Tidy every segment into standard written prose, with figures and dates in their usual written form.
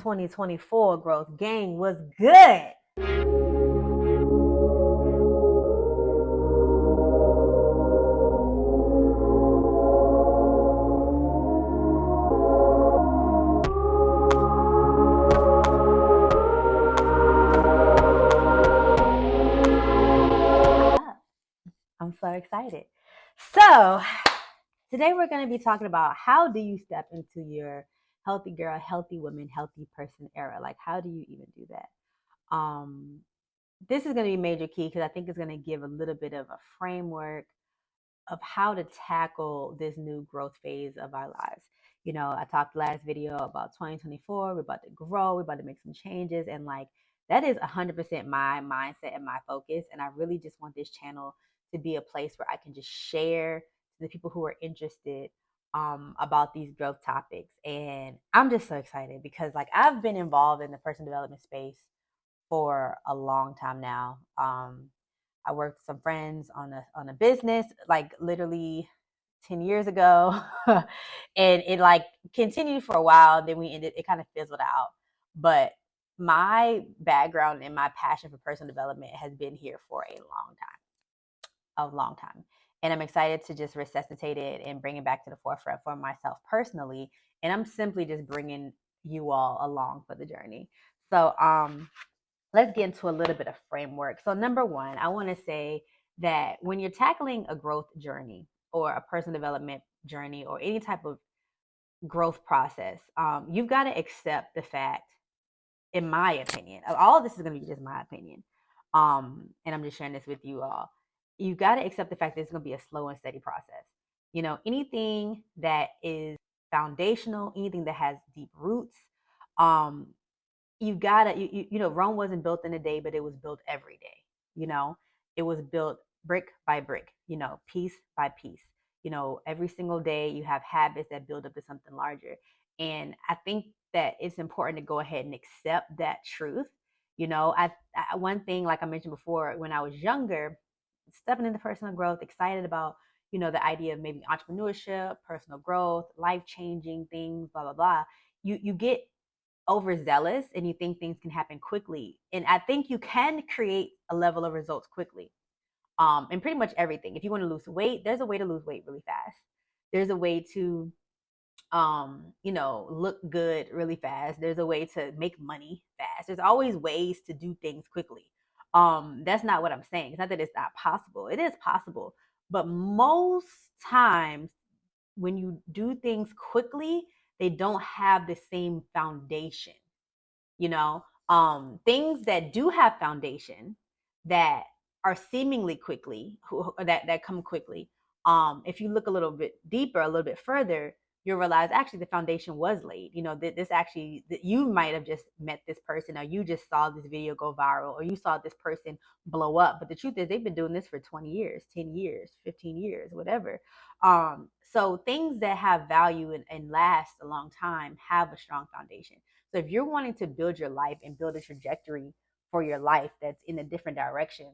2024 growth gang was good. I'm so excited. So today we're going to be talking about how do you step into your healthy girl, healthy woman, healthy person era? Like, how do you even do that? This is going to be major key because I think it's going to give a little bit of a framework of how to tackle this new growth phase of our lives. You know, I talked last video about 2024. We're about to grow. We're about to make some changes. And like, that is 100% my mindset and my focus. And I really just want this channel to be a place where I can just share to the people who are interested about these growth topics. And I'm just so excited because like I've been involved in the personal development space for a long time now. I worked with some friends on a business like literally 10 years ago. And it like continued for a while. Then it kind of fizzled out. But my background and my passion for personal development has been here for a long time. And I'm excited to just resuscitate it and bring it back to the forefront for myself personally. And I'm simply just bringing you all along for the journey. So, let's get into a little bit of framework. So number one, I want to say that when you're tackling a growth journey or a personal development journey or any type of growth process, you've got to accept the fact, in my opinion, all of this is going to be just my opinion, and I'm just sharing this with you all. You've got to accept the fact that it's going to be a slow and steady process. You know, anything that is foundational, anything that has deep roots, um, you gotta you know, Rome wasn't built in a day, but it was built every day. You know, it was built brick by brick, you know, piece by piece. You know, every single day you have habits that build up to something larger. And I think that it's important to go ahead and accept that truth. You know, one thing, like I mentioned before, when I was younger, stepping into personal growth, excited about, you know, the idea of maybe entrepreneurship, personal growth, life changing things, blah blah blah. You get overzealous and you think things can happen quickly. And I think you can create a level of results quickly. And pretty much everything. If you want to lose weight, there's a way to lose weight really fast. There's a way to you know, look good really fast. There's a way to make money fast. There's always ways to do things quickly. That's not what I'm saying. It's not that it's not possible. It is possible. But most times when you do things quickly, they don't have the same foundation. You know, things that do have foundation that are seemingly quickly that come quickly. If you look a little bit deeper, a little bit further, you'll realize actually the foundation was laid. You know, this actually, that you might have just met this person, or you just saw this video go viral, or you saw this person blow up. But the truth is, they've been doing this for 20 years, 10 years, 15 years, whatever. So things that have value and last a long time have a strong foundation. So if you're wanting to build your life and build a trajectory for your life that's in a different direction,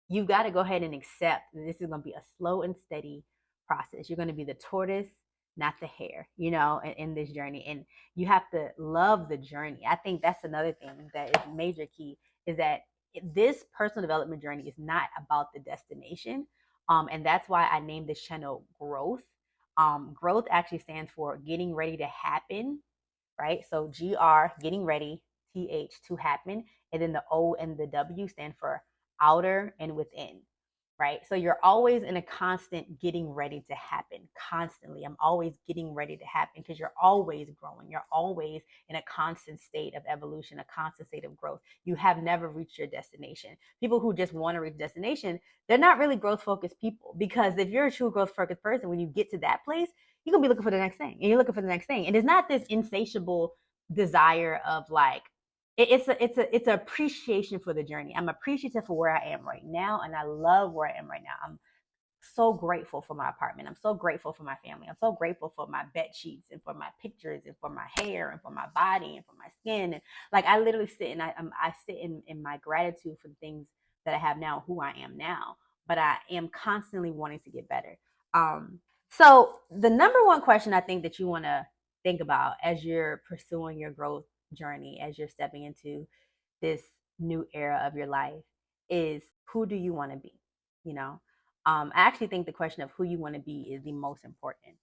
you've got to go ahead and accept that this is going to be a slow and steady process. You're going to be the tortoise, not the hare, you know, in this journey. And you have to love the journey. I think that's another thing that is major key, is that this personal development journey is not about the destination. And that's why I named this channel Growth. Growth actually stands for getting ready to happen, right? So GR, getting ready, TH, to happen. And then the O and the W stand for outer and within, right? So you're always in a constant getting ready to happen, constantly. I'm always getting ready to happen because you're always growing. You're always in a constant state of evolution, a constant state of growth. You have never reached your destination. People who just want to reach destination, they're not really growth focused people, because if you're a true growth focused person, when you get to that place, you're gonna be looking for the next thing, and you're looking for the next thing. And it's not this insatiable desire of like, it's an appreciation for the journey. I'm appreciative for where I am right now, and I love where I am right now. I'm so grateful for my apartment. I'm so grateful for my family. I'm so grateful for my bed sheets and for my pictures and for my hair and for my body and for my skin. And like, I literally sit and I sit in my gratitude for the things that I have now, who I am now. But I am constantly wanting to get better. So the number one question I think that you want to think about as you're pursuing your growth journey as you're stepping into this new era of your life is, who do you want to be? You know, I actually think the question of who you want to be is the most important.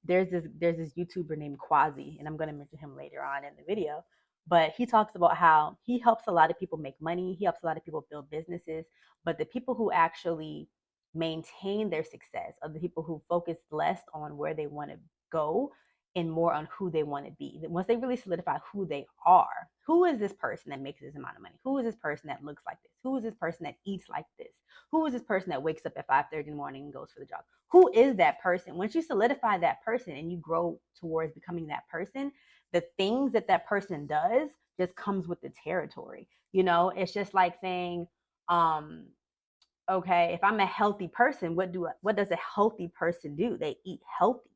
There's this YouTuber named Quasi, and I'm going to mention him later on in the video. But he talks about how he helps a lot of people make money. He helps a lot of people build businesses. But the people who actually maintain their success are the people who focus less on where they want to go and more on who they want to be. Once they really solidify who they are, who is this person that makes this amount of money? Who is this person that looks like this? Who is this person that eats like this? Who is this person that wakes up at 5:30 in the morning and goes for the job? Who is that person? Once you solidify that person and you grow towards becoming that person, the things that that person does just comes with the territory. It's just like saying, okay, if I'm a healthy person, what does a healthy person do? They eat healthy.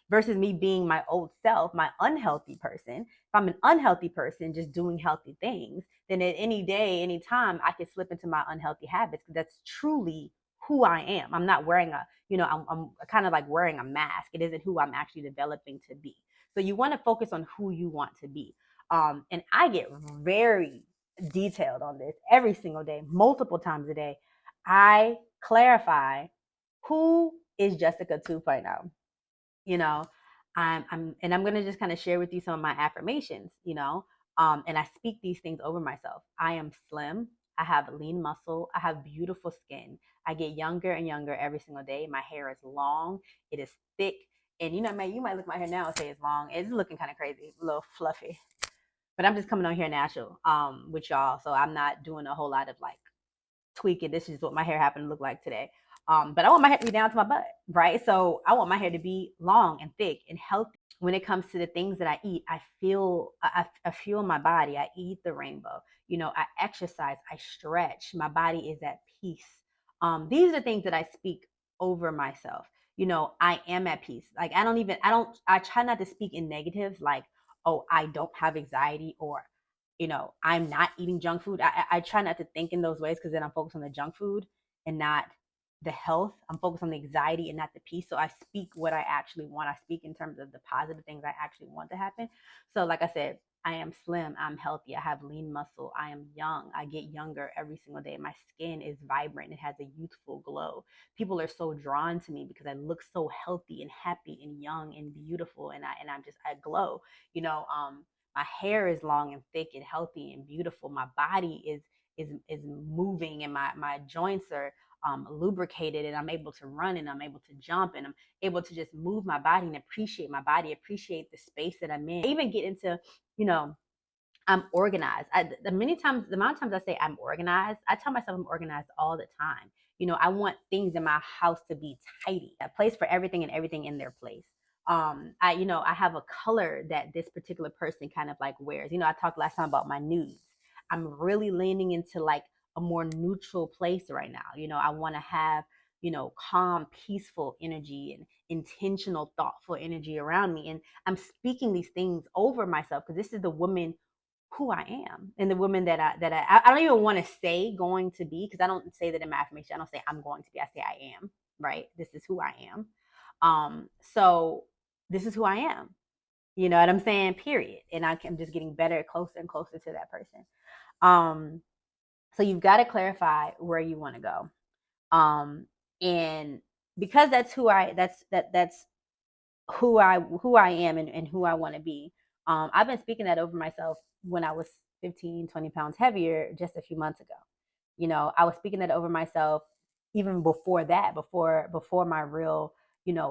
Versus me being my old self, my unhealthy person. If I'm an unhealthy person just doing healthy things, then at any day, any time, I can slip into my unhealthy habits, because that's truly who I am. I'm not wearing I'm kind of like wearing a mask. It isn't who I'm actually developing to be. So you want to focus on who you want to be. And I get very detailed on this every single day, multiple times a day. I clarify, who is Jessica 2.0. you know I'm going to just kind of share with you some of my affirmations. And I speak these things over myself. I am slim, I have lean muscle, I have beautiful skin, I get younger and younger every single day. My hair is long, it is thick, and man, you might look at my hair now and say it's long. It's looking kind of crazy, a little fluffy, but I'm just coming on here natural with y'all, so I'm not doing a whole lot of like tweak it. This is what my hair happened to look like today. But I want my hair to be down to my butt, right? So I want my hair to be long and thick and healthy. When it comes to the things that I eat, I feel my body. I eat the rainbow. I exercise, I stretch. My body is at peace. These are things that I speak over myself. I am at peace. Like I try not to speak in negatives, like, oh, I don't have anxiety, or I'm not eating junk food. I try not to think in those ways, because then I'm focused on the junk food and not the health. I'm focused on the anxiety and not the peace. So I speak what I actually want. I speak in terms of the positive things I actually want to happen. So like I said, I am slim, I'm healthy, I have lean muscle, I am young, I get younger every single day. My skin is vibrant, it has a youthful glow. People are so drawn to me because I look so healthy and happy and young and beautiful, and I glow. My hair is long and thick and healthy and beautiful. My body is moving, and my joints are lubricated, and I'm able to run, and I'm able to jump, and I'm able to just move my body and appreciate my body, appreciate the space that I'm in. I even get into, you know, I'm organized. The amount of times I say I'm organized, I tell myself I'm organized all the time. I want things in my house to be tidy, a place for everything and everything in their place. I have a color that this particular person kind of like wears. I talked last time about my nudes. I'm really leaning into like a more neutral place right now. I want to have, calm, peaceful energy and intentional, thoughtful energy around me. And I'm speaking these things over myself, because this is the woman who I am, and the woman that I don't even want to say going to be, because I don't say that in my affirmation. I don't say I'm going to be. I say I am. Right. This is who I am. So this is who I am. You know what I'm saying? Period. And I'm just getting better, closer and closer to that person. Um, so you've got to clarify where you want to go. And because that's who I am, and who I want to be. I've been speaking that over myself when I was 15, 20 pounds heavier just a few months ago. I was speaking that over myself even before that, before my real,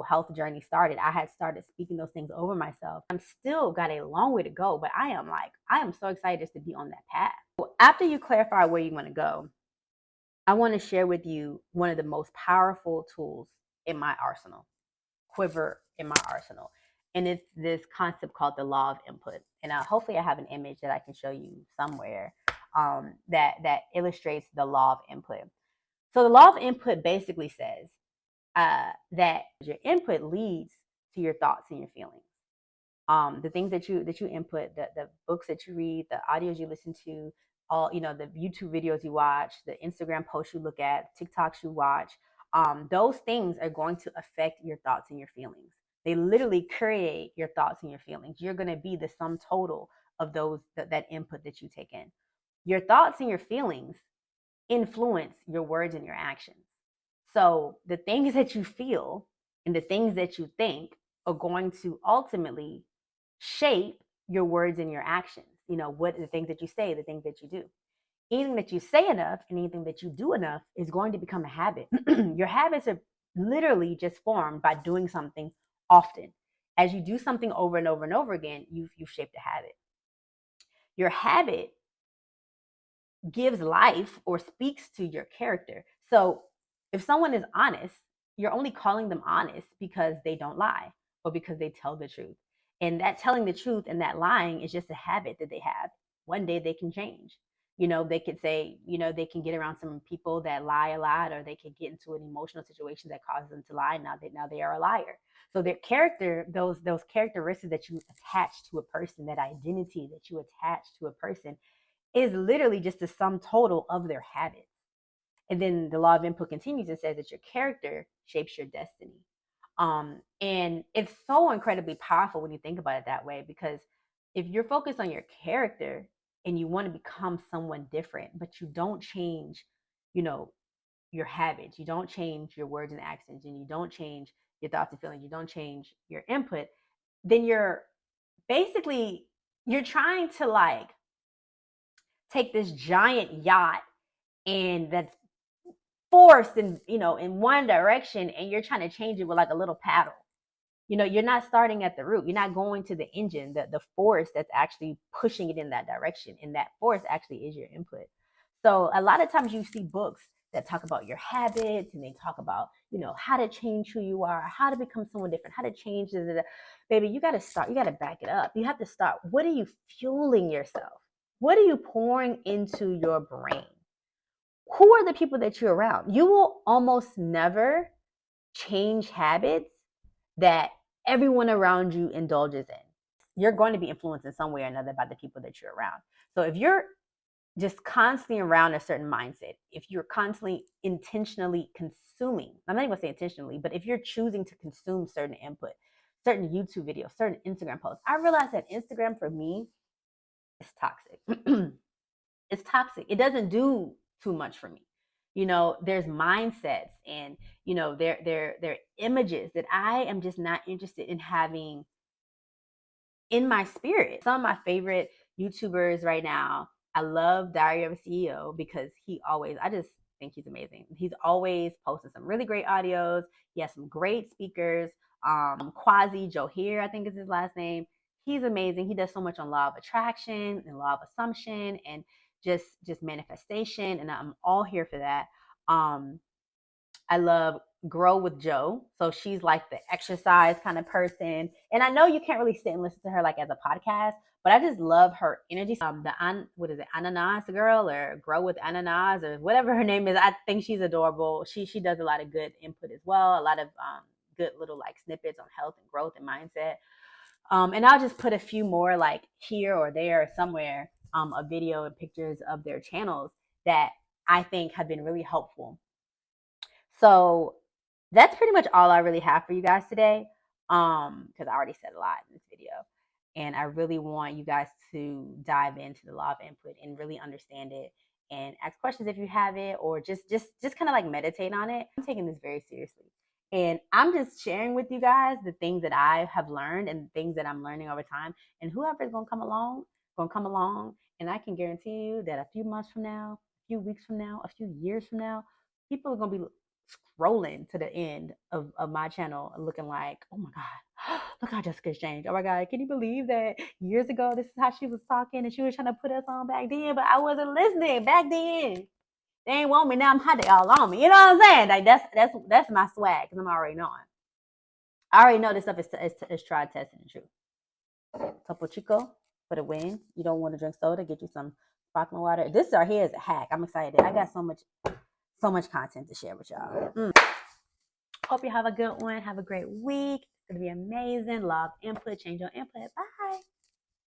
health journey started. I had started speaking those things over myself. I'm still got a long way to go, but I am so excited just to be on that path. So after you clarify where you want to go, I want to share with you one of the most powerful tools in my arsenal, quiver in my arsenal. And it's this concept called the law of input. And hopefully I have an image that I can show you somewhere that illustrates the law of input. So the law of input basically says that your input leads to your thoughts and your feelings. The things that you input, the books that you read, the audios you listen to, all the YouTube videos you watch, the Instagram posts you look at, TikToks you watch, those things are going to affect your thoughts and your feelings. They literally create your thoughts and your feelings. You're going to be the sum total of that input that you take in. Your thoughts and your feelings influence your words and your actions. So the things that you feel and the things that you think are going to ultimately shape your words and your actions. What the things that you say, the things that you do. Anything that you say enough and anything that you do enough is going to become a habit. Your habits are literally just formed by doing something often. As you do something over and over and over again, you've shaped a habit. Your habit gives life or speaks to your character. So if someone is honest, you're only calling them honest because they don't lie or because they tell the truth. And that telling the truth and that lying is just a habit that they have. One day they can change. They could say, they can get around some people that lie a lot, or they could get into an emotional situation that causes them to lie. Now they are a liar. So their character, those characteristics that you attach to a person, that identity that you attach to a person, is literally just the sum total of their habits. And then the law of input continues and says that your character shapes your destiny. And it's so incredibly powerful when you think about it that way, because if you're focused on your character and you want to become someone different, but you don't change, your habits, you don't change your words and actions, and you don't change your thoughts and feelings, you don't change your input, then you're trying to take this giant yacht and that's forced in one direction, and you're trying to change it with like a little paddle. You're not starting at the root. You're not going to the engine, the force that's actually pushing it in that direction. And that force actually is your input. So a lot of times you see books that talk about your habits, and they talk about, how to change who you are, how to become someone different, how to change this. Baby, you got to start. You got to back it up. You have to start. What are you fueling yourself? What are you pouring into your brain? Who are the people that you're around? You will almost never change habits that everyone around you indulges in. You're going to be influenced in some way or another by the people that you're around. So if you're just constantly around a certain mindset, if you're constantly intentionally consuming, I'm not even going to say intentionally, but if you're choosing to consume certain input, certain YouTube videos, certain Instagram posts, I realized that Instagram for me is toxic. It's toxic. It doesn't do too much for me. There's mindsets and there images that I am just not interested in having in my spirit. Some of my favorite YouTubers right now, I love Diary of a CEO because I just think he's amazing. He's always posting some really great audios. He has some great speakers. Quasi Johir, I think is his last name. He's amazing. He does so much on law of attraction and law of assumption and just manifestation, and I'm all here for that. I love Grow with Jo. So she's like the exercise kind of person. And I know you can't really sit and listen to her like as a podcast, but I just love her energy. What is it, Ananas girl, or Grow with Ananas, or whatever her name is. I think she's adorable. She does a lot of good input as well. A lot of good little like snippets on health and growth and mindset. And I'll just put a few more like here or there or somewhere, a video and pictures of their channels that I think have been really helpful. So that's pretty much all I really have for you guys today. Because I already said a lot in this video. And I really want you guys to dive into the law of input and really understand it and ask questions if you have it, or just kind of like meditate on it. I'm taking this very seriously. And I'm just sharing with you guys the things that I have learned and things that I'm learning over time. And whoever is going to come along. And I can guarantee you that a few months from now, a few weeks from now, a few years from now, people are going to be scrolling to the end of my channel looking like, oh my God, look how Jessica's changed. Oh my God, can you believe that years ago this is how she was talking and she was trying to put us on back then, but I wasn't listening back then. They ain't want me now. I'm hot, they all on me. You know what I'm saying? Like that's my swag, because I'm already knowing. I already know this stuff is tried, tested, and true. Topo Chico for the win. You don't want to drink soda, get you some sparkling water. This right here is a hack. I'm excited. I got so much content to share with y'all. Hope you have a good one. Have a great week. It's going to be amazing. Love input. Change your input. Bye.